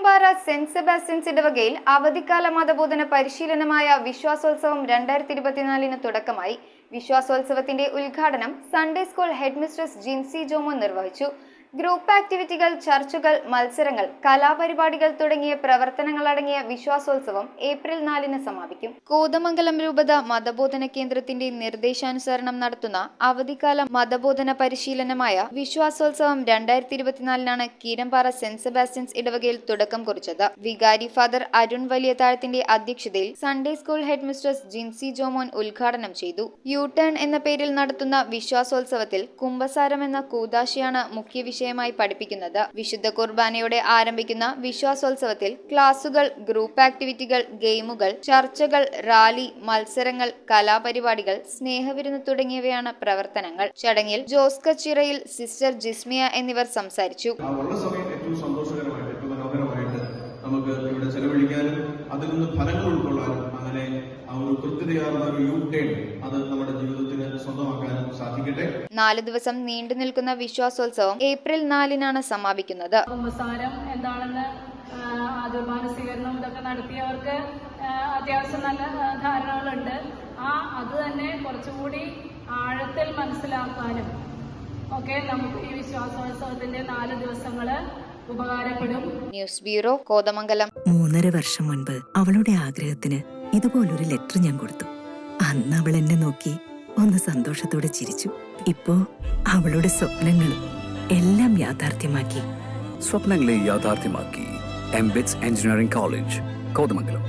Keerampara saint Sebastian's ഇടവകയിൽ അവധിക്കാല മതബോധന പരിശീലനമായ വിശ്വാസോത്സവം 2024 തുടക്കമായി. വിശ്വാസോത്സവത്തിന്റെ ഉദ്ഘാടനം Sunday school head mistress Jincy Jomon നിർവഹിച്ചു. ഗ്രൂപ്പ് ആക്ടിവിറ്റികൾ, ചർച്ചുകൾ, മത്സരങ്ങൾ, കലാപരിപാടികൾ തുടങ്ങിയ പ്രവർത്തനങ്ങളടങ്ങിയ വിശ്വാസോത്സവം ഏപ്രിൽ 4 സമാപിക്കും. കോതമംഗലം രൂപത മതബോധന കേന്ദ്രത്തിന്റെ നിർദ്ദേശാനുസരണം നടത്തുന്ന അവധിക്കാല മതബോധന പരിശീലനമായ വിശ്വാസോത്സവം 2024 കീരമ്പാറ സെന്റ് സെബാസ്റ്റ്യൻസ് ഇടവകയിൽ തുടക്കം കുറിച്ചത്. വികാരി ഫാദർ അരുൺ വലിയതാഴത്തിന്റെ അധ്യക്ഷതയിൽ Sunday school head mistress Jincy Jomon ഉദ്ഘാടനം ചെയ്തു. യു ടേൺ എന്ന പേരിൽ നടത്തുന്ന വിശ്വാസോത്സവത്തിൽ കുംഭസാരം എന്ന കൂദാശയാണ് മുഖ്യ വിഷയമായി പഠിപ്പിക്കുന്നത്. വിശുദ്ധ കുർബാനയോടെ ആരംഭിക്കുന്ന വിശ്വാസോത്സവത്തിൽ ക്ലാസുകൾ, ഗ്രൂപ്പ് ആക്ടിവിറ്റികൾ, ഗെയിമുകൾ, ചർച്ചകൾ, റാലി, മത്സരങ്ങൾ, കലാപരിപാടികൾ, സ്നേഹവിരുന്ന് തുടങ്ങിയവയാണ് പ്രവർത്തനങ്ങൾ. ചടങ്ങിൽ ജോസ് കച്ചിറയിൽ, സിസ്റ്റർ ജിസ്മിയ എന്നിവർ സംസാരിച്ചു. നമുക്ക് ഇവിടെ ചെലവഴിക്കാനും അതിൽ നിന്ന് ഫലങ്ങൾ ഉൾക്കൊള്ളാനും അങ്ങനെ ആ ഒരു കൃത്യതയാർന്ന ഒരു യു ടേൺ അത് നമ്മുടെ ജീവിതത്തിന് സ്വന്തമാക്കാനും സാധിക്കട്ടെ. 4 ദിവസം നീണ്ടു നിൽക്കുന്ന വിശ്വാസോത്സവം ഏപ്രിൽ 4 സമാപിക്കുന്നത്. കുമ്പസാരം എന്താണെന്ന് ആദ്യപാന സ്വീകരണം ഇതൊക്കെ നടത്തിയവർക്ക് അത്യാവശ്യം നല്ല ധാരണകളുണ്ട്. അത് തന്നെ കുറച്ചുകൂടി ആഴത്തിൽ മനസ്സിലാക്കാനും ഒക്കെ നമുക്ക് ഈ വിശ്വാസോത്സവത്തിന്റെ 4 ദിവസങ്ങള് ഉപകാരപ്പെടും. News bureau, Kothamangalam. 3.5 വർഷം മുൻപ് അവളുടെ ആഗ്രഹത്തിന് ഇതുപോലൊരു ലെറ്റർ ഞാൻ കൊടുത്തു. അന്ന് അവൾ എന്നെ നോക്കി ഒന്ന് സന്തോഷത്തോടെ ചിരിച്ചു. ഇപ്പോ അവളുടെ സ്വപ്നങ്ങളും എല്ലാം യാഥാർത്ഥ്യമാക്കി. സ്വപ്നങ്ങളെ യാഥാർത്ഥ്യമാക്കി എംബിറ്റ്സ് എഞ്ചിനീയറിംഗ് കോളേജ്, കോതമംഗലം.